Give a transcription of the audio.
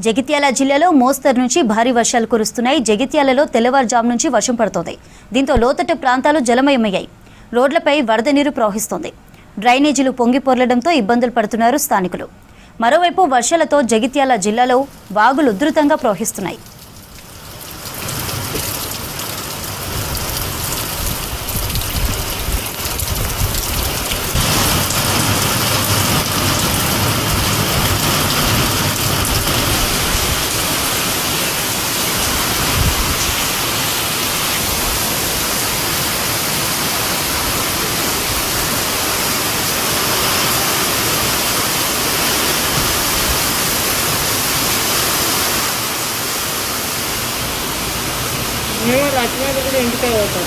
జగిత్యాల జిల్లాలో మోస్తరు నుంచి భారీ వర్షాలు కురుస్తున్నాయి. జగిత్యాలలో తెల్లవారుజాము నుంచి వర్షం పడుతోంది. దీంతో లోతట్టు ప్రాంతాలు జలమయమయ్యాయి. రోడ్లపై వరద నీరు ప్రవహిస్తోంది. డ్రైనేజీలు పొంగి పొర్లడంతో ఇబ్బందులు పడుతున్నారు స్థానికులు. మరోవైపు వర్షాలతో జగిత్యాల జిల్లాలో వాగులు ఉధృతంగా ప్రవహిస్తున్నాయి. మేము రచన కూడా ఇంటికి పోతాం.